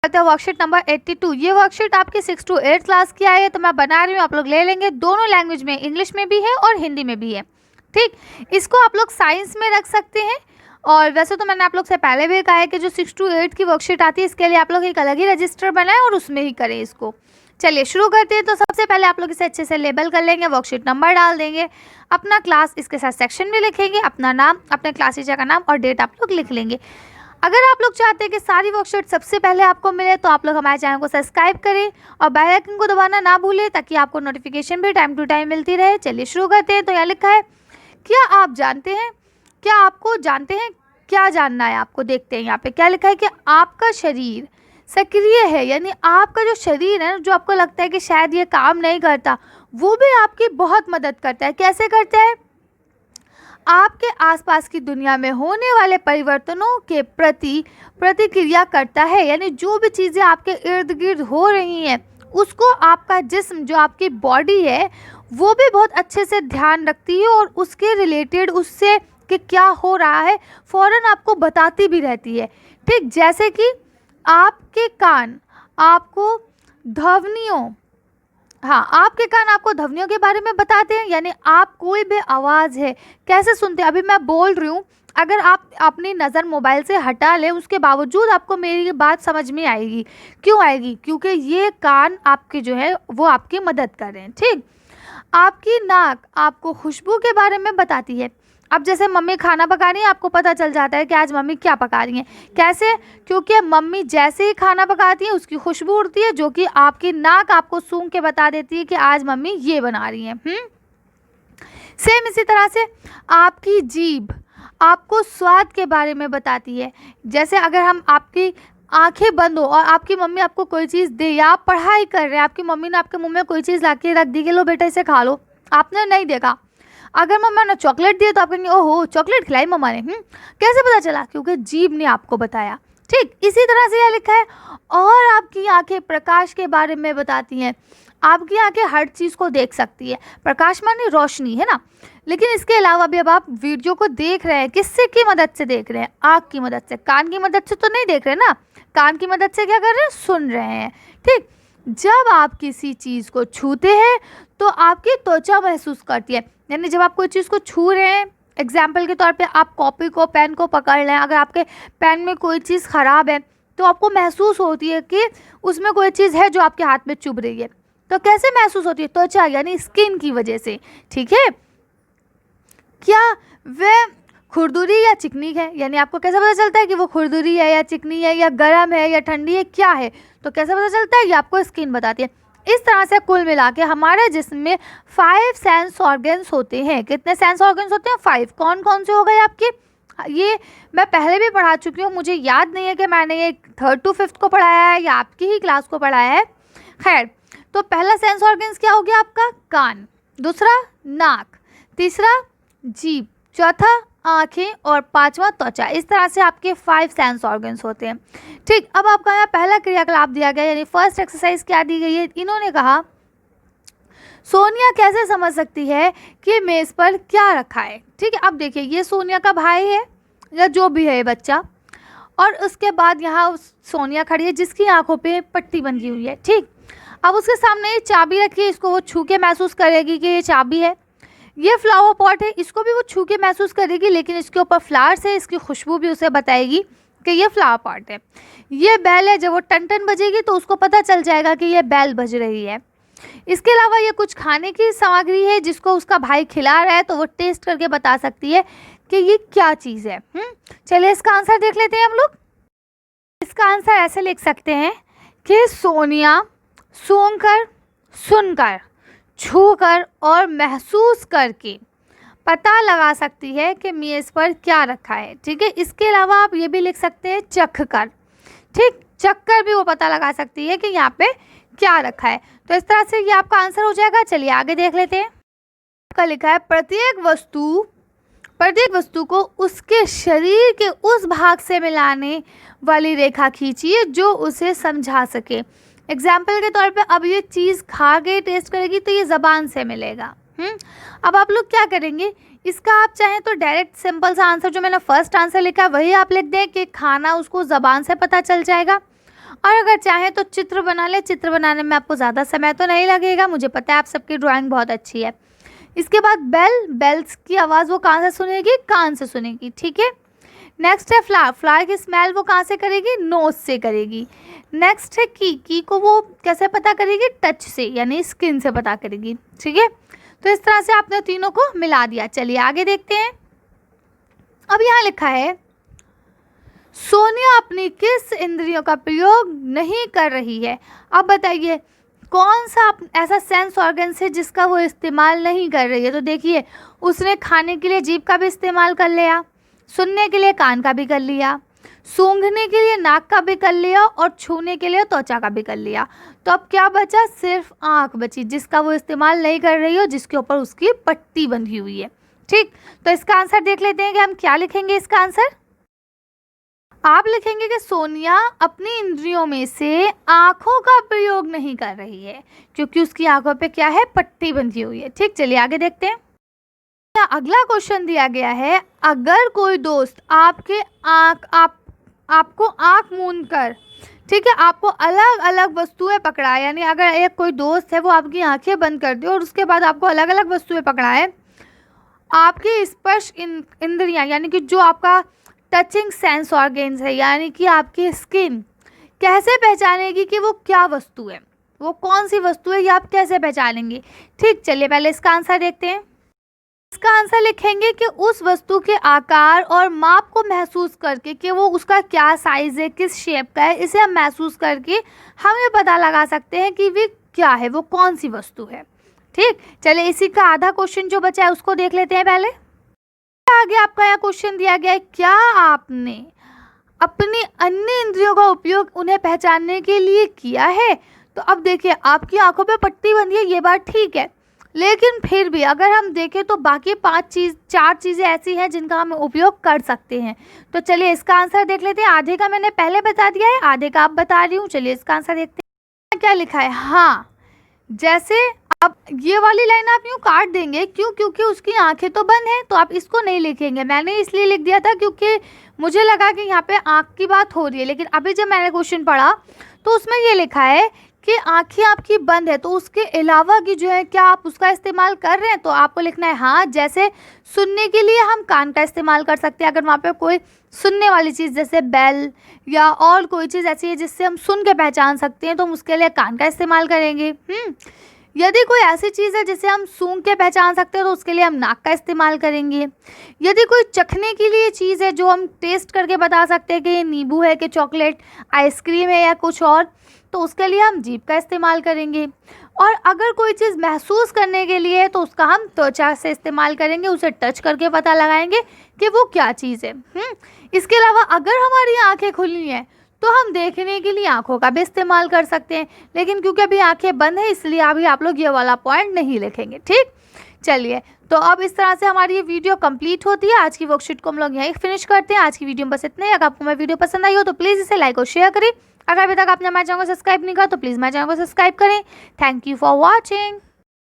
करते हैं worksheet number 82। ये वर्कशीट आपकी 6 to 8 क्लास की आई है, तो मैं बना रही हूँ, आप लोग ले लेंगे। दोनों लैंग्वेज में, इंग्लिश में भी है और हिंदी में भी है। ठीक, इसको आप लोग साइंस में रख सकते हैं। और वैसे तो मैंने आप लोग से पहले भी कहा है कि जो 6 to 8 की वर्कशीट आती है, इसके लिए आप लोग एक अलग ही रजिस्टर बनाएं और उसमें ही करें इसको। चलिए शुरू करते हैं। तो सबसे पहले आप लोग इसे अच्छे से लेबल कर लेंगे, वर्कशीट नंबर डाल देंगे, अपना क्लास इसके साथ सेक्शन में लिखेंगे, अपना नाम, अपने क्लास टीचर का नाम और डेट आप लोग लिख लेंगे। अगर आप लोग चाहते हैं कि सारी वर्कशीट सबसे पहले आपको मिले, तो आप लोग हमारे चैनल को सब्सक्राइब करें और बेल आइकन को दबाना ना भूलें, ताकि आपको नोटिफिकेशन भी टाइम टू टाइम मिलती रहे। चलिए शुरू करते हैं। तो यहाँ लिखा है, क्या आप जानते हैं, क्या आपको जानते हैं, क्या जानना है आपको। देखते हैं यहाँ पे क्या लिखा है कि आपका शरीर सक्रिय है, यानी आपका जो शरीर है, जो आपको लगता है कि शायद ये काम नहीं करता, वो भी आपकी बहुत मदद करता है। कैसे करता है? आपके आसपास की दुनिया में होने वाले परिवर्तनों के प्रति प्रतिक्रिया करता है, यानी जो भी चीज़ें आपके इर्द गिर्द हो रही हैं, उसको आपका जिस्म, जो आपकी बॉडी है, वो भी बहुत अच्छे से ध्यान रखती है और उसके रिलेटेड, उससे कि क्या हो रहा है, फ़ौरन आपको बताती भी रहती है। ठीक, जैसे कि आपके कान आपको ध्वनियों, हाँ, आपके कान आपको ध्वनियों के बारे में बताते हैं, यानी आप कोई भी आवाज़ है कैसे सुनते हैं। अभी मैं बोल रही हूँ, अगर आप अपनी नज़र मोबाइल से हटा लें, उसके बावजूद आपको मेरी बात समझ में आएगी। क्यों आएगी? क्योंकि ये कान आपके जो है वो आपकी मदद कर रहे हैं। ठीक, आपकी नाक आपको खुशबू के बारे में बताती है। अब जैसे मम्मी खाना पका रही है, आपको पता चल जाता है कि आज मम्मी क्या पका रही हैं। कैसे? क्योंकि मम्मी जैसे ही खाना पकाती है, उसकी खुशबू उड़ती है, जो कि आपकी नाक आपको सूंघ के बता देती है कि आज मम्मी ये बना रही हैं। सेम इसी तरह से आपकी जीभ आपको स्वाद के बारे में बताती है। जैसे अगर हम, आपकी आंखें बंद हो और आपकी मम्मी आपको कोई चीज़ दे, या आप पढ़ाई कर रहे हैं, आपकी मम्मी ने आपके मुंह में कोई चीज़ ला के रख दी कि लो बेटा इसे खा लो, आपने नहीं देखा। अगर मम्मा ने चॉकलेट दिए तो आप कहेंगे ओहो चॉकलेट खिलाई मम्मा ने। कैसे पता चला? क्योंकि जीभ ने आपको बताया। ठीक, इसी तरह से यह लिखा है, और आपकी आंखें प्रकाश के बारे में बताती हैं। आपकी आंखें हर चीज़ को देख सकती है। प्रकाश माने रोशनी, है ना। लेकिन इसके अलावा भी, अब आप वीडियो को देख रहे हैं, किससे की मदद से देख रहे हैं? आँख की मदद से। कान की मदद से तो नहीं देख रहे ना, कान की मदद से क्या कर रहे हैं? सुन रहे हैं। ठीक, जब आप किसी चीज़ को छूते हैं तो आपकी त्वचा महसूस करती है, यानी जब आप कोई चीज़ को छू रहे हैं, एग्जाम्पल के तौर पे आप कॉपी को, पेन को पकड़ लें, अगर आपके पेन में कोई चीज़ ख़राब है तो आपको महसूस होती है कि उसमें कोई चीज़ है जो आपके हाथ में चुभ रही है। तो कैसे महसूस होती है? त्वचा यानी स्किन की वजह से। ठीक है, क्या वह खुरदुरी या चिकनी है, यानी आपको कैसे पता चलता है कि वो खुरदुरी है या चिकनी है या गर्म है या ठंडी है, क्या है? तो कैसे पता चलता है? ये आपको स्किन बताती है। इस तरह से कुल मिला के हमारे जिस्म में 5 सेंस ऑर्गन्स होते हैं। कितने सेंस ऑर्गन्स होते हैं? 5। कौन कौन से हो गए आपके? ये मैं पहले भी पढ़ा चुकी हूँ, मुझे याद नहीं है कि मैंने ये 3rd to 5th को पढ़ाया है या आपकी ही क्लास को पढ़ाया है। खैर, तो पहला सेंस ऑर्गन्स क्या हो गया आपका? कान। दूसरा नाक, तीसरा जीभ, चौथा आँखें और पांचवा त्वचा। इस तरह से आपके 5 सेंस ऑर्गन्स होते हैं। ठीक, अब आपका यहाँ पहला क्रियाकलाप दिया गया, यानी फर्स्ट एक्सरसाइज क्या दी गई है? इन्होंने कहा सोनिया कैसे समझ सकती है कि मेज़ पर क्या रखा है। ठीक है, अब देखिए ये सोनिया का भाई है या जो भी है बच्चा, और उसके बाद यहाँ सोनिया खड़ी है जिसकी आंखों पे पट्टी बंधी हुई है। ठीक, अब उसके सामने ये चाबी रखी है, इसको वो छू के महसूस करेगी कि ये चाबी है। ये फ्लावर पॉट है, इसको भी वो छू के महसूस करेगी, लेकिन इसके ऊपर फ्लावर्स है, इसकी खुशबू भी उसे बताएगी कि ये फ्लावर पॉट है। ये बैल है, जब वो टन टन बजेगी तो उसको पता चल जाएगा कि ये बैल बज रही है। इसके अलावा ये कुछ खाने की सामग्री है जिसको उसका भाई खिला रहा है, तो वो टेस्ट करके बता सकती है कि ये क्या चीज़ है। चलिए इसका आंसर देख लेते हैं हम लोग। इसका आंसर ऐसे लिख सकते हैं कि सोनिया सूंघकर, सुनकर, छूकर और महसूस करके पता लगा सकती है कि मेज़ पर क्या रखा है। ठीक है, इसके अलावा आप ये भी लिख सकते हैं चख कर। ठीक, चख कर भी वो पता लगा सकती है कि यहाँ पे क्या रखा है। तो इस तरह से ये आपका आंसर हो जाएगा। चलिए आगे देख लेते हैं। आपका लिखा है प्रत्येक वस्तु को उसके शरीर के उस भाग से मिलाने वाली रेखा खींचिए जो उसे समझा सके। एग्जाम्पल के तौर पे, अब ये चीज़ खा के टेस्ट करेगी तो ये ज़बान से मिलेगा। अब आप लोग क्या करेंगे, इसका आप चाहें तो डायरेक्ट सिंपल सा आंसर जो मैंने फर्स्ट आंसर लिखा है वही आप लिख दें कि खाना उसको ज़बान से पता चल जाएगा। और अगर चाहें तो चित्र बना ले, चित्र बनाने में आपको ज़्यादा समय तो नहीं लगेगा, मुझे पता है आप सबकी ड्राइंग बहुत अच्छी है। इसके बाद बेल, बेल्स की आवाज़ वो कहाँ से सुनेगी, कान से सुनेगी, ठीक है। नेक्स्ट है फ्लावर, फ्लावर की स्मेल वो कहाँ से करेगी, नोज से करेगी। नेक्स्ट है की को वो कैसे पता करेगी, टच से, यानी स्किन से पता करेगी, ठीक है। तो इस तरह से आपने तीनों को मिला दिया। चलिए आगे देखते हैं। अब यहाँ लिखा है सोनिया अपनी किस इंद्रियों का प्रयोग नहीं कर रही है। अब बताइए कौन सा ऐसा सेंस ऑर्गन्स है जिसका वो इस्तेमाल नहीं कर रही है। तो देखिए उसने खाने के लिए जीभ का भी इस्तेमाल कर लिया, सुनने के लिए कान का भी कर लिया, सूंघने के लिए नाक का भी कर लिया और छूने के लिए त्वचा का भी कर लिया। तो अब क्या बचा, सिर्फ आँख बची जिसका वो इस्तेमाल नहीं कर रही हो, जिसके ऊपर उसकी पट्टी बंधी हुई है, ठीक। तो इसका आंसर देख लेते हैं कि हम क्या लिखेंगे। इसका आंसर आप लिखेंगे कि सोनिया अपनी इंद्रियों में से आँखों का प्रयोग नहीं कर रही है क्योंकि उसकी आँखों पे क्या है, पट्टी बंधी हुई है, ठीक। चलिए आगे देखते हैं। अगला क्वेश्चन दिया गया है, अगर कोई दोस्त आपको आँख मूंद कर, ठीक है, आपको अलग अलग वस्तुएं पकड़ाए, यानी अगर एक कोई दोस्त है वो आपकी आंखें बंद कर दे और उसके बाद आपको अलग अलग वस्तुएं पकड़ाए, आपकी स्पर्श इंद्रियां यानी कि जो आपका टचिंग सेंस ऑर्गन्स है, यानी कि आपकी स्किन कैसे पहचानेगी कि वो क्या वस्तु है, वो कौन सी वस्तु है, ये आप कैसे पहचानेंगे, ठीक। चलिए पहले इसका आंसर देखते हैं। इसका आंसर लिखेंगे कि उस वस्तु के आकार और माप को महसूस करके कि वो उसका क्या साइज़ है, किस शेप का है, इसे हम महसूस करके हम ये पता लगा सकते हैं कि वे क्या है, वो कौन सी वस्तु है, ठीक। चलिए इसी का आधा क्वेश्चन जो बचा है उसको देख लेते हैं। पहले आगे आपका यहाँ क्वेश्चन दिया गया है, क्या आपने अपनी अन्य इंद्रियों का उपयोग उन्हें पहचानने के लिए किया है। तो अब देखिए आपकी आंखों पे पट्टी बंधी है, ये बात ठीक है, लेकिन फिर भी अगर हम देखें तो बाकी चार चीज़ें ऐसी हैं जिनका हम उपयोग कर सकते हैं। तो चलिए इसका आंसर देख लेते हैं। आधे का मैंने पहले बता दिया है, आधे का आप बता रही हूँ। चलिए इसका आंसर देखते हैं क्या लिखा है। हाँ, जैसे अब ये वाली लाइन आप यूँ काट देंगे, क्यों, क्योंकि उसकी आंखें तो बंद हैं, तो आप इसको नहीं लिखेंगे। मैंने इसलिए लिख दिया था क्योंकि मुझे लगा कि यहाँ पे आँख की बात हो रही है, लेकिन अभी जब मैंने क्वेश्चन पढ़ा तो उसमें ये लिखा है कि आंखें आपकी बंद है, तो उसके अलावा की जो है क्या आप उसका इस्तेमाल कर रहे हैं। तो आपको लिखना है हाँ, जैसे सुनने के लिए हम कान का इस्तेमाल कर सकते हैं, अगर वहाँ पे कोई सुनने वाली चीज़ जैसे बेल या और कोई चीज़ ऐसी है जिससे हम सुन के पहचान सकते हैं तो हम उसके लिए कान का इस्तेमाल करेंगे। यदि कोई ऐसी चीज़ है जिसे हम सूंघ के पहचान सकते हैं तो उसके लिए हम नाक का इस्तेमाल करेंगे। यदि कोई चखने के लिए चीज़ है जो हम टेस्ट करके बता सकते हैं कि ये नींबू है कि चॉकलेट आइसक्रीम है या कुछ और, तो उसके लिए हम जीभ का इस्तेमाल करेंगे। और अगर कोई चीज़ महसूस करने के लिए है तो उसका हम त्वचा से इस्तेमाल करेंगे, उसे टच करके पता लगाएंगे कि वो क्या चीज़ है। इसके अलावा अगर हमारी आंखें खुली हैं तो हम देखने के लिए आंखों का भी इस्तेमाल कर सकते हैं, लेकिन क्योंकि अभी आंखें बंद है इसलिए अभी आप लोग ये वाला पॉइंट नहीं लिखेंगे, ठीक। चलिए तो अब इस तरह से हमारी ये वीडियो कंप्लीट होती है। आज की वर्कशीट को हम लोग यहीं फिनिश करते हैं। आज की वीडियो में बस इतना ही। अगर आपको मेरी वीडियो पसंद आई हो तो प्लीज़ इसे लाइक और शेयर करें। अगर अभी तक आपने हमारे चैनल को सब्सक्राइब नहीं किया तो प्लीज़ हमारे चैनल को सब्सक्राइब करें। Thank you for watching.